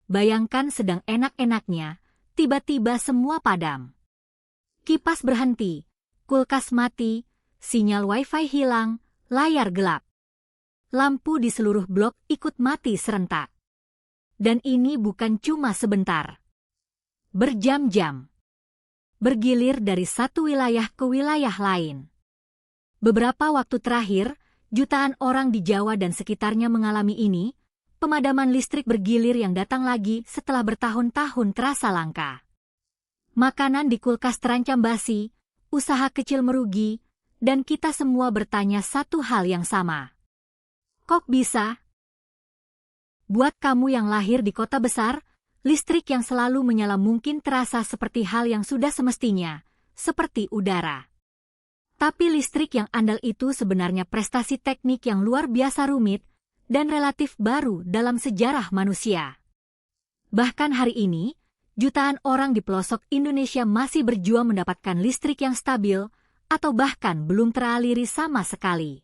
Bayangkan sedang enak-enaknya, tiba-tiba semua padam. Kipas berhenti, kulkas mati, sinyal wifi hilang, layar gelap. Lampu di seluruh blok ikut mati serentak. Dan ini bukan cuma sebentar. Berjam-jam. Bergilir dari satu wilayah ke wilayah lain. Beberapa waktu terakhir, jutaan orang di Jawa dan sekitarnya mengalami ini. Pemadaman listrik bergilir yang datang lagi setelah bertahun-tahun terasa langka. Makanan di kulkas terancam basi, usaha kecil merugi, dan kita semua bertanya satu hal yang sama. Kok bisa? Buat kamu yang lahir di kota besar, listrik yang selalu menyala mungkin terasa seperti hal yang sudah semestinya, seperti udara. Tapi listrik yang andal itu sebenarnya prestasi teknik yang luar biasa rumit, dan relatif baru dalam sejarah manusia. Bahkan hari ini, jutaan orang di pelosok Indonesia masih berjuang mendapatkan listrik yang stabil, atau bahkan belum teraliri sama sekali.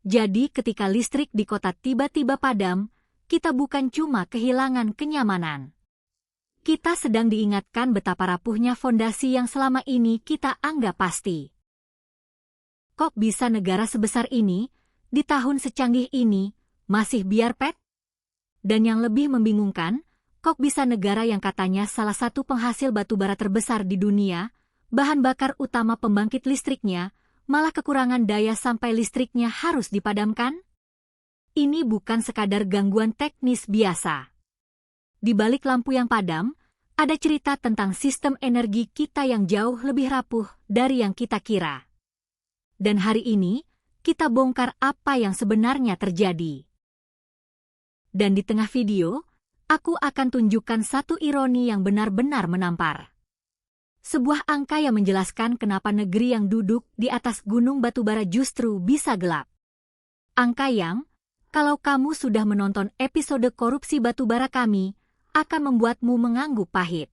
Jadi ketika listrik di kota tiba-tiba padam, kita bukan cuma kehilangan kenyamanan. Kita sedang diingatkan betapa rapuhnya fondasi yang selama ini kita anggap pasti. Kok bisa negara sebesar ini, di tahun secanggih ini, masih biar pet? Dan yang lebih membingungkan, kok bisa negara yang katanya salah satu penghasil batubara terbesar di dunia, bahan bakar utama pembangkit listriknya, malah kekurangan daya sampai listriknya harus dipadamkan? Ini bukan sekadar gangguan teknis biasa. Di balik lampu yang padam, ada cerita tentang sistem energi kita yang jauh lebih rapuh dari yang kita kira. Dan hari ini, kita bongkar apa yang sebenarnya terjadi. Dan di tengah video, aku akan tunjukkan satu ironi yang benar-benar menampar. Sebuah angka yang menjelaskan kenapa negeri yang duduk di atas gunung batubara justru bisa gelap. Angka yang, kalau kamu sudah menonton episode korupsi batubara kami, akan membuatmu mengangguk pahit.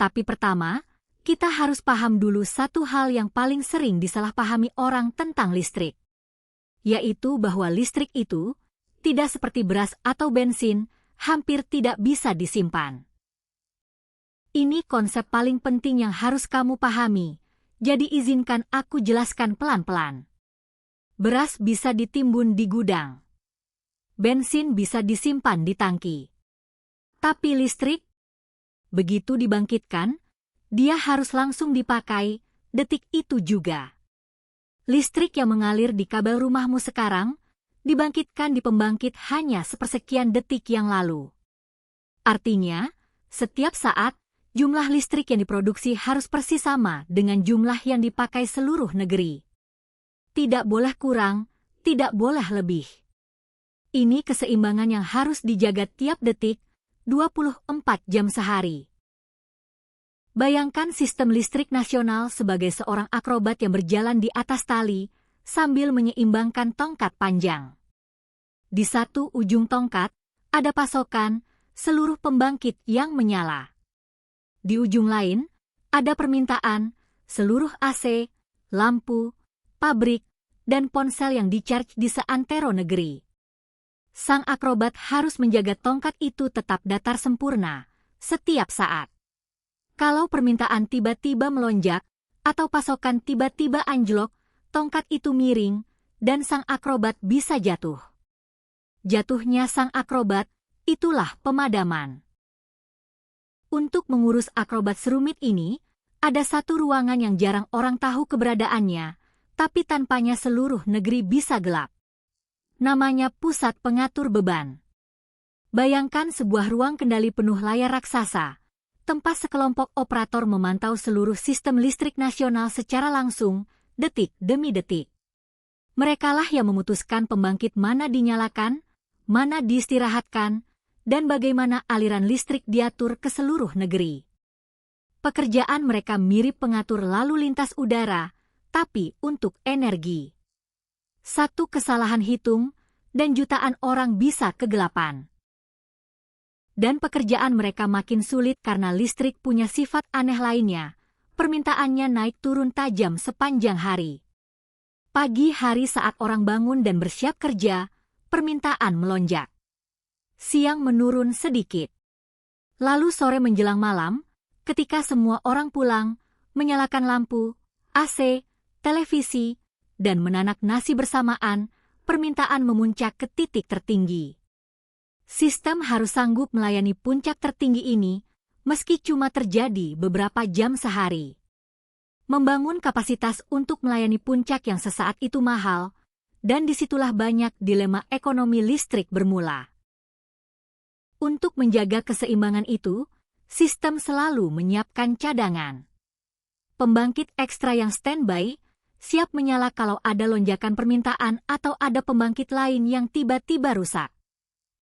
Tapi pertama, kita harus paham dulu satu hal yang paling sering disalahpahami orang tentang listrik. Yaitu bahwa listrik itu, tidak seperti beras atau bensin, hampir tidak bisa disimpan. Ini konsep paling penting yang harus kamu pahami, jadi izinkan aku jelaskan pelan-pelan. Beras bisa ditimbun di gudang. Bensin bisa disimpan di tangki. Tapi listrik, begitu dibangkitkan, dia harus langsung dipakai, detik itu juga. Listrik yang mengalir di kabel rumahmu sekarang, dibangkitkan di pembangkit hanya sepersekian detik yang lalu. Artinya, setiap saat, jumlah listrik yang diproduksi harus persis sama dengan jumlah yang dipakai seluruh negeri. Tidak boleh kurang, tidak boleh lebih. Ini keseimbangan yang harus dijaga tiap detik, 24 jam sehari. Bayangkan sistem listrik nasional sebagai seorang akrobat yang berjalan di atas tali, sambil menyeimbangkan tongkat panjang. Di satu ujung tongkat, ada pasokan, seluruh pembangkit yang menyala. Di ujung lain, ada permintaan, seluruh AC, lampu, pabrik, dan ponsel yang di-charge di seantero negeri. Sang akrobat harus menjaga tongkat itu tetap datar sempurna, setiap saat. Kalau permintaan tiba-tiba melonjak, atau pasokan tiba-tiba anjlok, tongkat itu miring, dan sang akrobat bisa jatuh. Jatuhnya sang akrobat, itulah pemadaman. Untuk mengurus akrobat serumit ini, ada satu ruangan yang jarang orang tahu keberadaannya, tapi tanpanya seluruh negeri bisa gelap. Namanya Pusat Pengatur Beban. Bayangkan sebuah ruang kendali penuh layar raksasa, tempat sekelompok operator memantau seluruh sistem listrik nasional secara langsung, detik demi detik. Merekalah yang memutuskan pembangkit mana dinyalakan, mana diistirahatkan, dan bagaimana aliran listrik diatur ke seluruh negeri. Pekerjaan mereka mirip pengatur lalu lintas udara, tapi untuk energi. Satu kesalahan hitung, dan jutaan orang bisa kegelapan. Dan pekerjaan mereka makin sulit karena listrik punya sifat aneh lainnya, permintaannya naik turun tajam sepanjang hari. Pagi hari saat orang bangun dan bersiap kerja, permintaan melonjak. Siang menurun sedikit. Lalu sore menjelang malam, ketika semua orang pulang, menyalakan lampu, AC, televisi, dan menanak nasi bersamaan, permintaan memuncak ke titik tertinggi. Sistem harus sanggup melayani puncak tertinggi ini, meski cuma terjadi beberapa jam sehari. Membangun kapasitas untuk melayani puncak yang sesaat itu mahal, dan disitulah banyak dilema ekonomi listrik bermula. Untuk menjaga keseimbangan itu, sistem selalu menyiapkan cadangan. Pembangkit ekstra yang standby, siap menyala kalau ada lonjakan permintaan atau ada pembangkit lain yang tiba-tiba rusak.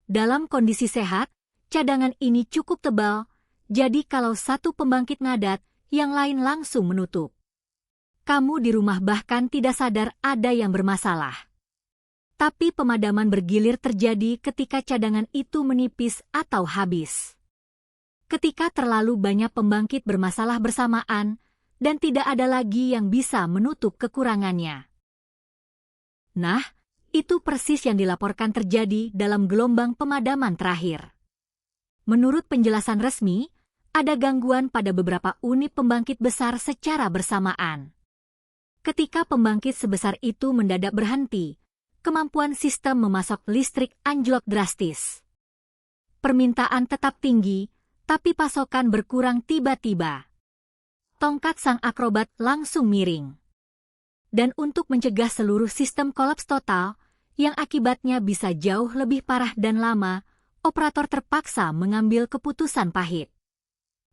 Dalam kondisi sehat, cadangan ini cukup tebal, jadi kalau satu pembangkit ngadat, yang lain langsung menutup. Kamu di rumah bahkan tidak sadar ada yang bermasalah. Tapi pemadaman bergilir terjadi ketika cadangan itu menipis atau habis. Ketika terlalu banyak pembangkit bermasalah bersamaan, dan tidak ada lagi yang bisa menutup kekurangannya. Nah, itu persis yang dilaporkan terjadi dalam gelombang pemadaman terakhir. Menurut penjelasan resmi, ada gangguan pada beberapa unit pembangkit besar secara bersamaan. Ketika pembangkit sebesar itu mendadak berhenti, kemampuan sistem memasok listrik anjlok drastis. Permintaan tetap tinggi, tapi pasokan berkurang tiba-tiba. Tongkat sang akrobat langsung miring. Dan untuk mencegah seluruh sistem kolaps total, yang akibatnya bisa jauh lebih parah dan lama, operator terpaksa mengambil keputusan pahit.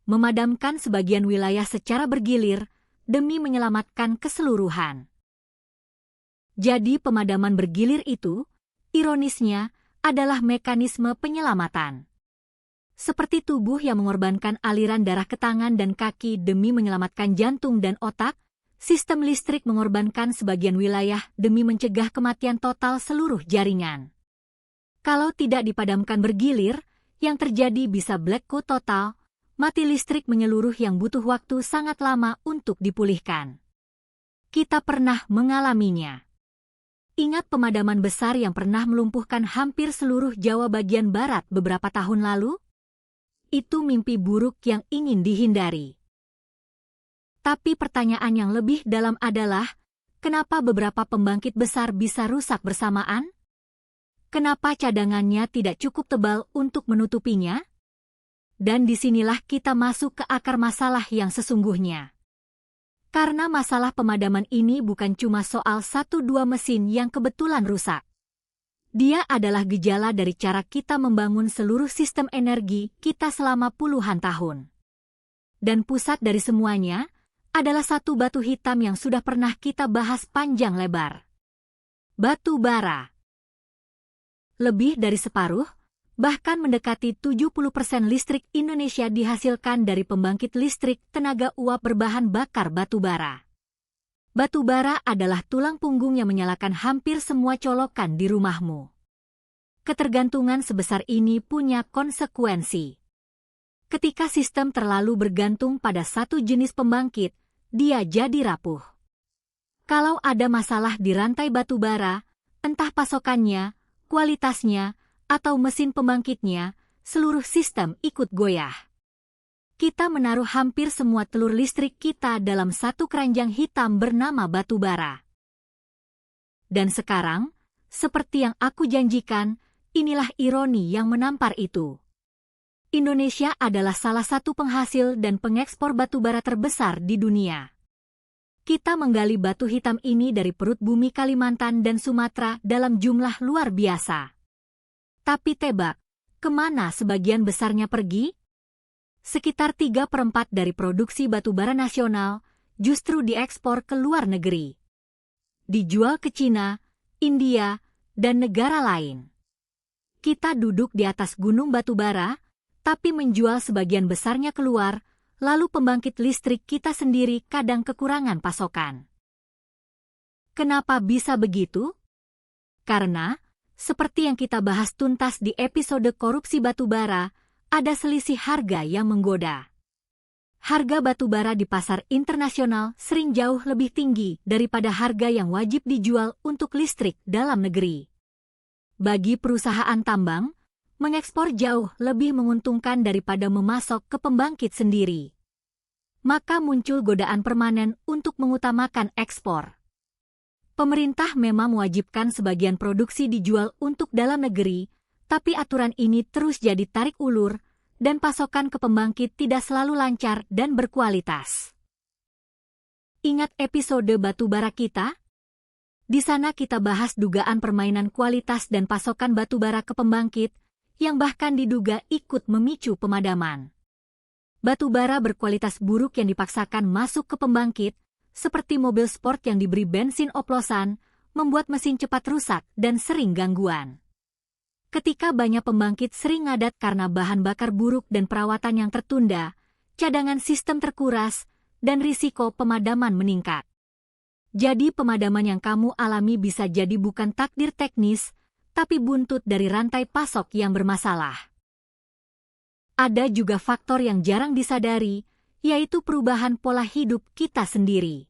Memadamkan sebagian wilayah secara bergilir demi menyelamatkan keseluruhan. Jadi pemadaman bergilir itu, ironisnya, adalah mekanisme penyelamatan. Seperti tubuh yang mengorbankan aliran darah ke tangan dan kaki demi menyelamatkan jantung dan otak, sistem listrik mengorbankan sebagian wilayah demi mencegah kematian total seluruh jaringan. Kalau tidak dipadamkan bergilir, yang terjadi bisa blackout total, mati listrik menyeluruh yang butuh waktu sangat lama untuk dipulihkan. Kita pernah mengalaminya. Ingat pemadaman besar yang pernah melumpuhkan hampir seluruh Jawa bagian barat beberapa tahun lalu? Itu mimpi buruk yang ingin dihindari. Tapi pertanyaan yang lebih dalam adalah, kenapa beberapa pembangkit besar bisa rusak bersamaan? Kenapa cadangannya tidak cukup tebal untuk menutupinya? Dan disinilah kita masuk ke akar masalah yang sesungguhnya. Karena masalah pemadaman ini bukan cuma soal 1-2 mesin yang kebetulan rusak. Dia adalah gejala dari cara kita membangun seluruh sistem energi kita selama puluhan tahun. Dan pusat dari semuanya adalah satu batu hitam yang sudah pernah kita bahas panjang lebar. Batu bara. Lebih dari separuh, bahkan mendekati 70% listrik Indonesia dihasilkan dari pembangkit listrik tenaga uap berbahan bakar batu bara. Batu bara adalah tulang punggung yang menyalakan hampir semua colokan di rumahmu. Ketergantungan sebesar ini punya konsekuensi. Ketika sistem terlalu bergantung pada satu jenis pembangkit, dia jadi rapuh. Kalau ada masalah di rantai batu bara, entah pasokannya, kualitasnya, atau mesin pembangkitnya, seluruh sistem ikut goyah. Kita menaruh hampir semua telur listrik kita dalam satu keranjang hitam bernama batu bara. Dan sekarang, seperti yang aku janjikan, inilah ironi yang menampar itu. Indonesia adalah salah satu penghasil dan pengekspor batu bara terbesar di dunia. Kita menggali batu hitam ini dari perut bumi Kalimantan dan Sumatera dalam jumlah luar biasa. Tapi tebak, kemana sebagian besarnya pergi? Sekitar 3/4 dari produksi batu bara nasional justru diekspor ke luar negeri. Dijual ke Cina, India, dan negara lain. Kita duduk di atas gunung batu bara, tapi menjual sebagian besarnya keluar, lalu pembangkit listrik kita sendiri kadang kekurangan pasokan. Kenapa bisa begitu? Karena, seperti yang kita bahas tuntas di episode korupsi batu bara, ada selisih harga yang menggoda. Harga batu bara di pasar internasional sering jauh lebih tinggi daripada harga yang wajib dijual untuk listrik dalam negeri. Bagi perusahaan tambang, Mengekspor jauh lebih menguntungkan daripada memasok ke pembangkit sendiri. Maka muncul godaan permanen untuk mengutamakan ekspor. Pemerintah memang mewajibkan sebagian produksi dijual untuk dalam negeri, tapi aturan ini terus jadi tarik ulur, dan pasokan ke pembangkit tidak selalu lancar dan berkualitas. Ingat episode batubara kita? Di sana kita bahas dugaan permainan kualitas dan pasokan batubara ke pembangkit, yang bahkan diduga ikut memicu pemadaman. Batubara berkualitas buruk yang dipaksakan masuk ke pembangkit, seperti mobil sport yang diberi bensin oplosan, membuat mesin cepat rusak dan sering gangguan. Ketika banyak pembangkit sering ngadat karena bahan bakar buruk dan perawatan yang tertunda, cadangan sistem terkuras, dan risiko pemadaman meningkat. Jadi pemadaman yang kamu alami bisa jadi bukan takdir teknis, tapi buntut dari rantai pasok yang bermasalah. Ada juga faktor yang jarang disadari, yaitu perubahan pola hidup kita sendiri.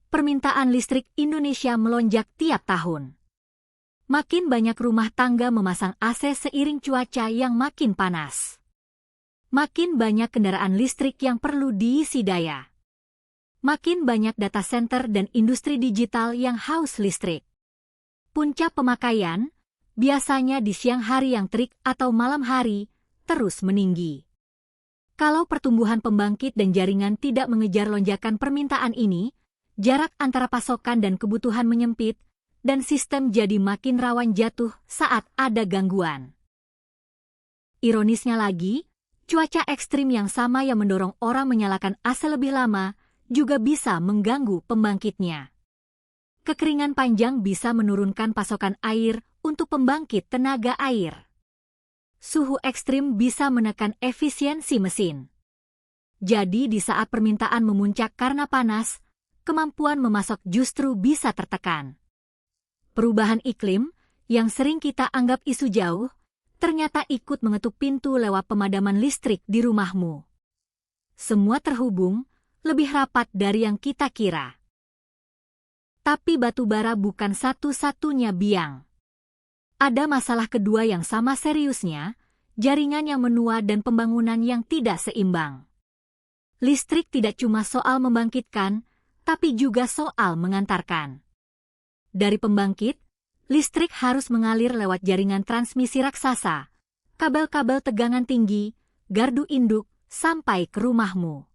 Permintaan listrik Indonesia melonjak tiap tahun. Makin banyak rumah tangga memasang AC seiring cuaca yang makin panas. Makin banyak kendaraan listrik yang perlu diisi daya. Makin banyak data center dan industri digital yang haus listrik. Puncak pemakaian, biasanya di siang hari yang terik atau malam hari, terus meninggi. Kalau pertumbuhan pembangkit dan jaringan tidak mengejar lonjakan permintaan ini, jarak antara pasokan dan kebutuhan menyempit, dan sistem jadi makin rawan jatuh saat ada gangguan. Ironisnya lagi, cuaca ekstrim yang sama yang mendorong orang menyalakan AC lebih lama, juga bisa mengganggu pembangkitnya. Kekeringan panjang bisa menurunkan pasokan air untuk pembangkit tenaga air. Suhu ekstrim bisa menekan efisiensi mesin. Jadi di saat permintaan memuncak karena panas, kemampuan memasok justru bisa tertekan. Perubahan iklim, yang sering kita anggap isu jauh, ternyata ikut mengetuk pintu lewat pemadaman listrik di rumahmu. Semua terhubung, lebih rapat dari yang kita kira. Tapi batubara bukan satu-satunya biang. Ada masalah kedua yang sama seriusnya, jaringan yang menua dan pembangunan yang tidak seimbang. Listrik tidak cuma soal membangkitkan, tapi juga soal mengantarkan. Dari pembangkit, listrik harus mengalir lewat jaringan transmisi raksasa, kabel-kabel tegangan tinggi, gardu induk, sampai ke rumahmu.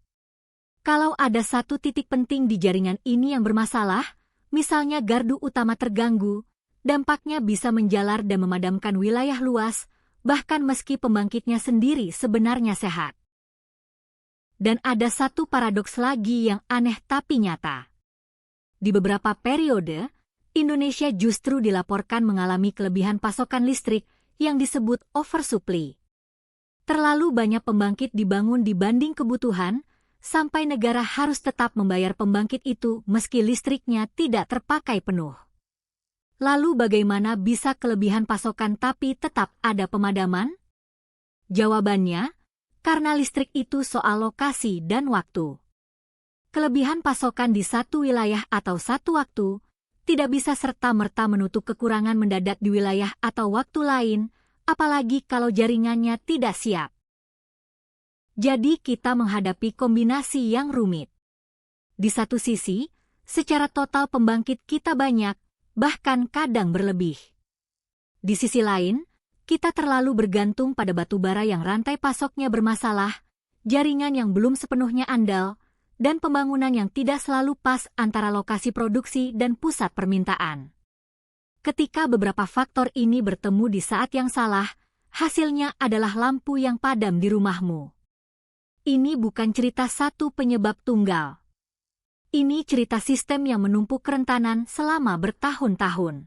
Kalau ada satu titik penting di jaringan ini yang bermasalah, misalnya gardu utama terganggu, dampaknya bisa menjalar dan memadamkan wilayah luas, bahkan meski pembangkitnya sendiri sebenarnya sehat. Dan ada satu paradoks lagi yang aneh tapi nyata. Di beberapa periode, Indonesia justru dilaporkan mengalami kelebihan pasokan listrik yang disebut oversupply. Terlalu banyak pembangkit dibangun dibanding kebutuhan, sampai negara harus tetap membayar pembangkit itu meski listriknya tidak terpakai penuh. Lalu bagaimana bisa kelebihan pasokan tapi tetap ada pemadaman? Jawabannya, karena listrik itu soal lokasi dan waktu. Kelebihan pasokan di satu wilayah atau satu waktu tidak bisa serta-merta menutup kekurangan mendadak di wilayah atau waktu lain, apalagi kalau jaringannya tidak siap. Jadi kita menghadapi kombinasi yang rumit. Di satu sisi, secara total pembangkit kita banyak, bahkan kadang berlebih. Di sisi lain, kita terlalu bergantung pada batubara yang rantai pasoknya bermasalah, jaringan yang belum sepenuhnya andal, dan pembangunan yang tidak selalu pas antara lokasi produksi dan pusat permintaan. Ketika beberapa faktor ini bertemu di saat yang salah, hasilnya adalah lampu yang padam di rumahmu. Ini bukan cerita satu penyebab tunggal. Ini cerita sistem yang menumpuk kerentanan selama bertahun-tahun.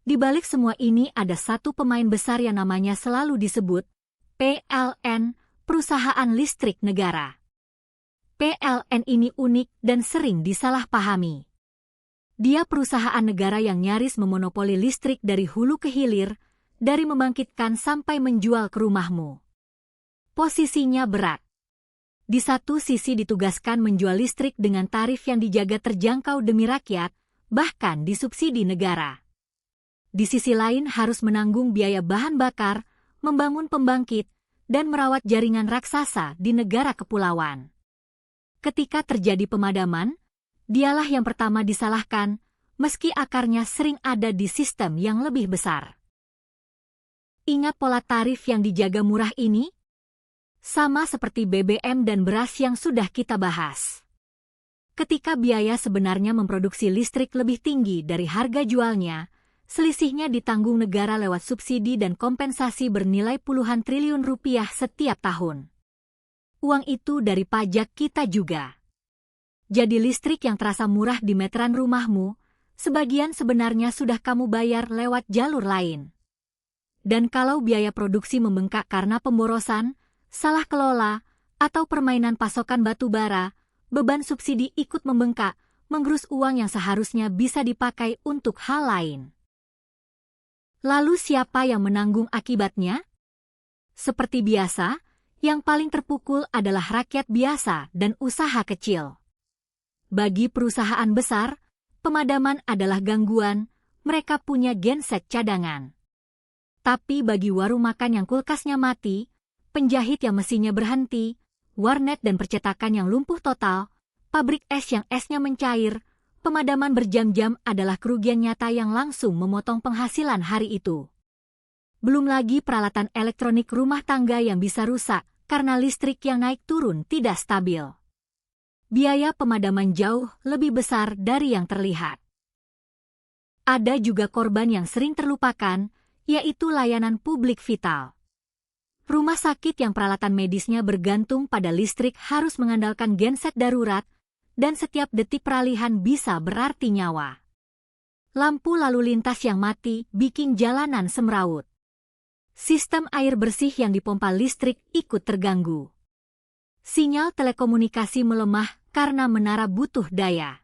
Di balik semua ini ada satu pemain besar yang namanya selalu disebut PLN, Perusahaan Listrik Negara. PLN ini unik dan sering disalahpahami. Dia perusahaan negara yang nyaris memonopoli listrik dari hulu ke hilir, dari membangkitkan sampai menjual ke rumahmu. Posisinya berat. Di satu sisi ditugaskan menjual listrik dengan tarif yang dijaga terjangkau demi rakyat, bahkan disubsidi negara. di sisi lain harus menanggung biaya bahan bakar, membangun pembangkit, dan merawat jaringan raksasa di negara kepulauan. Ketika terjadi pemadaman, dialah yang pertama disalahkan, meski akarnya sering ada di sistem yang lebih besar. Ingat pola tarif yang dijaga murah ini? Sama seperti BBM dan beras yang sudah kita bahas. Ketika biaya sebenarnya memproduksi listrik lebih tinggi dari harga jualnya, selisihnya ditanggung negara lewat subsidi dan kompensasi bernilai puluhan triliun rupiah setiap tahun. Uang itu dari pajak kita juga. Jadi listrik yang terasa murah di meteran rumahmu, sebagian sebenarnya sudah kamu bayar lewat jalur lain. Dan kalau biaya produksi membengkak karena pemborosan, salah kelola, atau permainan pasokan batu bara, beban subsidi ikut membengkak, menggerus uang yang seharusnya bisa dipakai untuk hal lain. Lalu siapa yang menanggung akibatnya? Seperti biasa, yang paling terpukul adalah rakyat biasa dan usaha kecil. Bagi perusahaan besar, pemadaman adalah gangguan, mereka punya genset cadangan. Tapi bagi warung makan yang kulkasnya mati, penjahit yang mesinnya berhenti, warnet dan percetakan yang lumpuh total, pabrik es yang esnya mencair, pemadaman berjam-jam adalah kerugian nyata yang langsung memotong penghasilan hari itu. Belum lagi peralatan elektronik rumah tangga yang bisa rusak karena listrik yang naik turun tidak stabil. Biaya pemadaman jauh lebih besar dari yang terlihat. Ada juga korban yang sering terlupakan, yaitu layanan publik vital. Rumah sakit yang peralatan medisnya bergantung pada listrik harus mengandalkan genset darurat, dan setiap detik peralihan bisa berarti nyawa. Lampu lalu lintas yang mati bikin jalanan semrawut. Sistem air bersih yang dipompa listrik ikut terganggu. Sinyal telekomunikasi melemah karena menara butuh daya.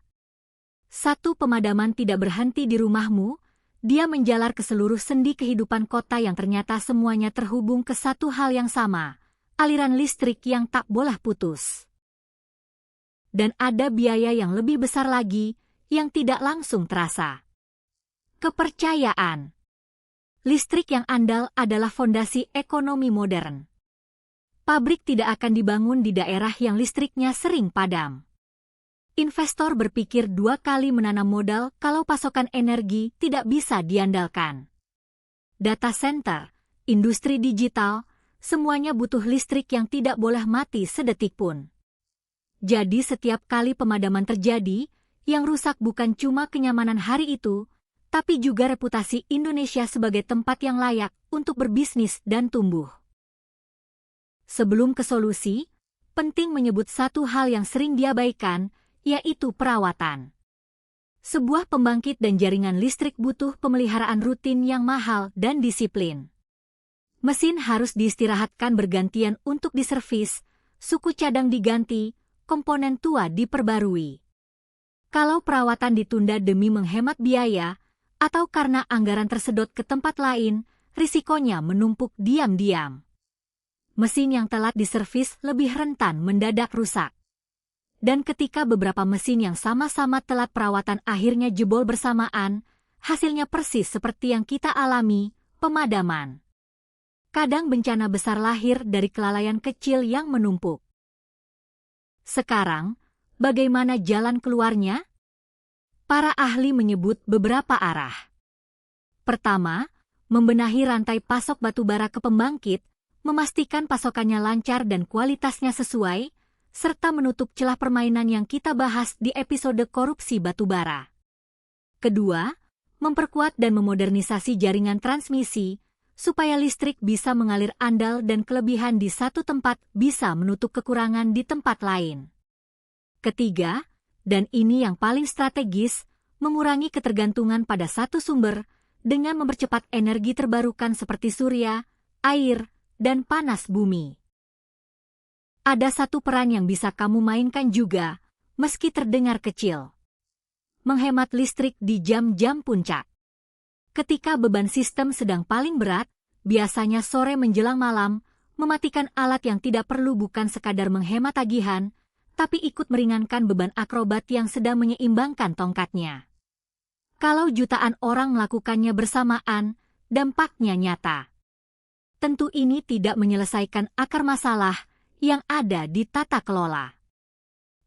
Satu pemadaman tidak berhenti di rumahmu, dia menjalar ke seluruh sendi kehidupan kota yang ternyata semuanya terhubung ke satu hal yang sama, aliran listrik yang tak boleh putus. Dan ada biaya yang lebih besar lagi, yang tidak langsung terasa. Kepercayaan. Listrik yang andal adalah fondasi ekonomi modern. Pabrik tidak akan dibangun di daerah yang listriknya sering padam. Investor berpikir 2 kali menanam modal kalau pasokan energi tidak bisa diandalkan. Data center, industri digital, semuanya butuh listrik yang tidak boleh mati sedetik pun. Jadi setiap kali pemadaman terjadi, yang rusak bukan cuma kenyamanan hari itu, tapi juga reputasi Indonesia sebagai tempat yang layak untuk berbisnis dan tumbuh. Sebelum ke solusi, penting menyebut satu hal yang sering diabaikan, yaitu perawatan. Sebuah pembangkit dan jaringan listrik butuh pemeliharaan rutin yang mahal dan disiplin. Mesin harus diistirahatkan bergantian untuk diservis, suku cadang diganti, komponen tua diperbarui. Kalau perawatan ditunda demi menghemat biaya, atau karena anggaran tersedot ke tempat lain, risikonya menumpuk diam-diam. Mesin yang telat diservis lebih rentan mendadak rusak. Dan ketika beberapa mesin yang sama-sama telat perawatan akhirnya jebol bersamaan, hasilnya persis seperti yang kita alami, pemadaman. Kadang bencana besar lahir dari kelalaian kecil yang menumpuk. Sekarang, bagaimana jalan keluarnya? Para ahli menyebut beberapa arah. Pertama, membenahi rantai pasok batubara ke pembangkit, memastikan pasokannya lancar dan kualitasnya sesuai, serta menutup celah permainan yang kita bahas di episode korupsi batubara. Kedua, memperkuat dan memodernisasi jaringan transmisi, supaya listrik bisa mengalir andal dan kelebihan di satu tempat bisa menutup kekurangan di tempat lain. Ketiga, dan ini yang paling strategis, mengurangi ketergantungan pada satu sumber dengan mempercepat energi terbarukan seperti surya, air, dan panas bumi. Ada satu peran yang bisa kamu mainkan juga, meski terdengar kecil. Menghemat listrik di jam-jam puncak. Ketika beban sistem sedang paling berat, biasanya sore menjelang malam, mematikan alat yang tidak perlu bukan sekadar menghemat tagihan, tapi ikut meringankan beban akrobat yang sedang menyeimbangkan tongkatnya. Kalau jutaan orang melakukannya bersamaan, dampaknya nyata. Tentu ini tidak menyelesaikan akar masalah yang ada di tata kelola.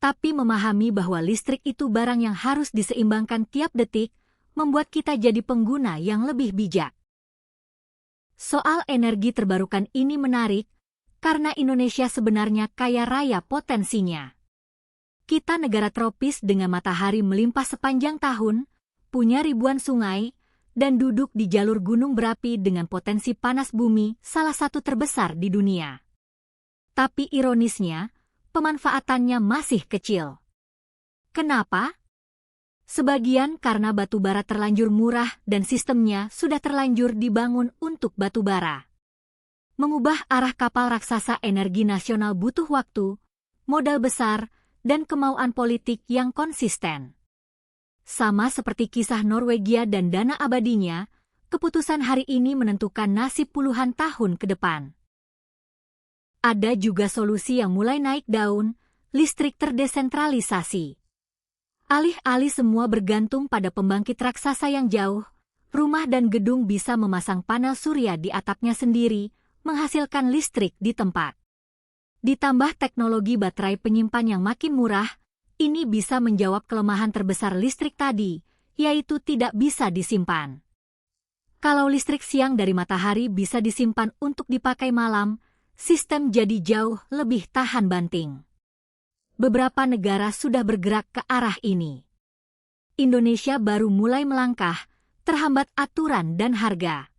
Tapi memahami bahwa listrik itu barang yang harus diseimbangkan tiap detik, membuat kita jadi pengguna yang lebih bijak. Soal energi terbarukan ini menarik, karena Indonesia sebenarnya kaya raya potensinya. Kita negara tropis dengan matahari melimpah sepanjang tahun, punya ribuan sungai, dan duduk di jalur gunung berapi dengan potensi panas bumi salah satu terbesar di dunia. Tapi ironisnya, pemanfaatannya masih kecil. Kenapa? Sebagian karena batu bara terlanjur murah dan sistemnya sudah terlanjur dibangun untuk batu bara. Mengubah arah kapal raksasa energi nasional butuh waktu, modal besar, dan kemauan politik yang konsisten. Sama seperti kisah Norwegia dan dana abadinya, keputusan hari ini menentukan nasib puluhan tahun ke depan. Ada juga solusi yang mulai naik daun, listrik terdesentralisasi. Alih-alih semua bergantung pada pembangkit raksasa yang jauh, rumah dan gedung bisa memasang panel surya di atapnya sendiri, menghasilkan listrik di tempat. Ditambah teknologi baterai penyimpan yang makin murah, ini bisa menjawab kelemahan terbesar listrik tadi, yaitu tidak bisa disimpan. Kalau listrik siang dari matahari bisa disimpan untuk dipakai malam, sistem jadi jauh lebih tahan banting. Beberapa negara sudah bergerak ke arah ini. Indonesia baru mulai melangkah, terhambat aturan dan harga.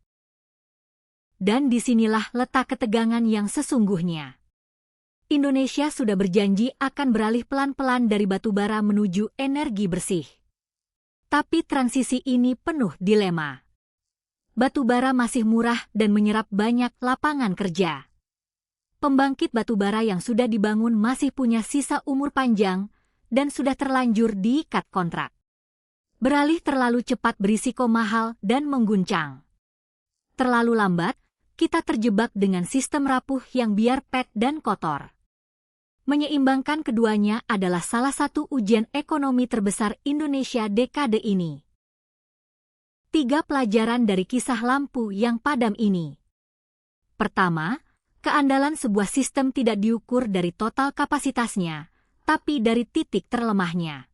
Dan disinilah letak ketegangan yang sesungguhnya. Indonesia sudah berjanji akan beralih pelan-pelan dari batu bara menuju energi bersih. Tapi transisi ini penuh dilema. Batu bara masih murah dan menyerap banyak lapangan kerja. Pembangkit batu bara yang sudah dibangun masih punya sisa umur panjang dan sudah terlanjur diikat kontrak. Beralih terlalu cepat berisiko mahal dan mengguncang. Terlalu lambat, kita terjebak dengan sistem rapuh yang biar pet dan kotor. Menyeimbangkan keduanya adalah salah satu ujian ekonomi terbesar Indonesia dekade ini. 3 pelajaran dari kisah lampu yang padam ini. Pertama, keandalan sebuah sistem tidak diukur dari total kapasitasnya, tapi dari titik terlemahnya.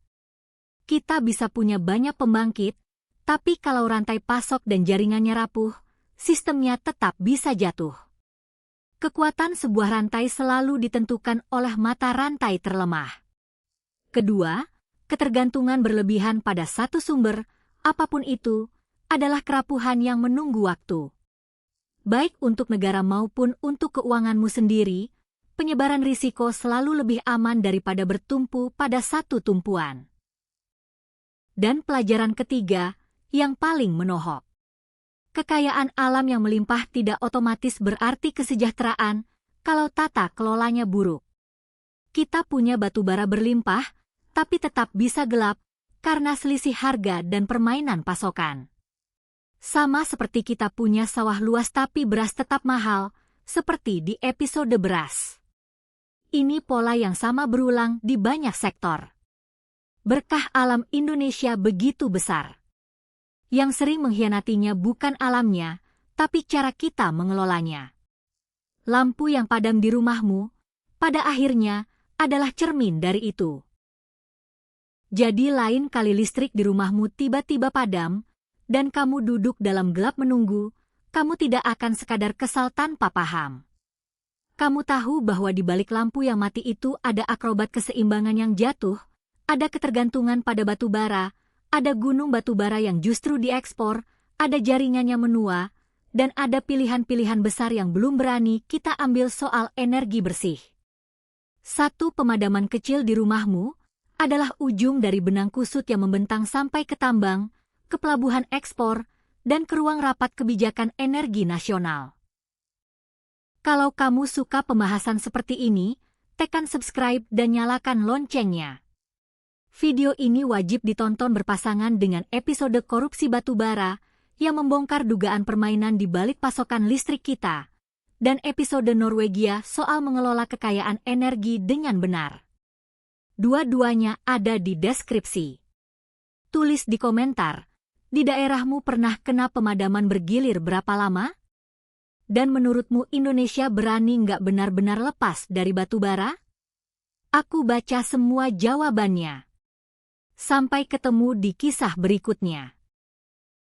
Kita bisa punya banyak pembangkit, tapi kalau rantai pasok dan jaringannya rapuh, sistemnya tetap bisa jatuh. Kekuatan sebuah rantai selalu ditentukan oleh mata rantai terlemah. Kedua, ketergantungan berlebihan pada satu sumber, apapun itu, adalah kerapuhan yang menunggu waktu. Baik untuk negara maupun untuk keuanganmu sendiri, penyebaran risiko selalu lebih aman daripada bertumpu pada satu tumpuan. Dan pelajaran ketiga, yang paling menohok. Kekayaan alam yang melimpah tidak otomatis berarti kesejahteraan kalau tata kelolanya buruk. Kita punya batu bara berlimpah, tapi tetap bisa gelap karena selisih harga dan permainan pasokan. Sama seperti kita punya sawah luas tapi beras tetap mahal, seperti di episode beras. Ini pola yang sama berulang di banyak sektor. Berkah alam Indonesia begitu besar. Yang sering mengkhianatinya bukan alamnya, tapi cara kita mengelolanya. Lampu yang padam di rumahmu, pada akhirnya, adalah cermin dari itu. Jadi lain kali listrik di rumahmu tiba-tiba padam, dan kamu duduk dalam gelap menunggu, kamu tidak akan sekadar kesal tanpa paham. Kamu tahu bahwa di balik lampu yang mati itu ada akrobat keseimbangan yang jatuh, ada ketergantungan pada batu bara, ada gunung batu bara yang justru diekspor, ada jaringannya menua, dan ada pilihan-pilihan besar yang belum berani kita ambil soal energi bersih. Satu pemadaman kecil di rumahmu adalah ujung dari benang kusut yang membentang sampai ke tambang, ke pelabuhan ekspor, dan ke ruang rapat kebijakan energi nasional. Kalau kamu suka pembahasan seperti ini, tekan subscribe dan nyalakan loncengnya. Video ini wajib ditonton berpasangan dengan episode korupsi batu bara yang membongkar dugaan permainan di balik pasokan listrik kita, dan episode Norwegia soal mengelola kekayaan energi dengan benar. Dua-duanya ada di deskripsi. Tulis di komentar, di daerahmu pernah kena pemadaman bergilir berapa lama? Dan menurutmu Indonesia berani nggak benar-benar lepas dari batu bara? Aku baca semua jawabannya. Sampai ketemu di kisah berikutnya.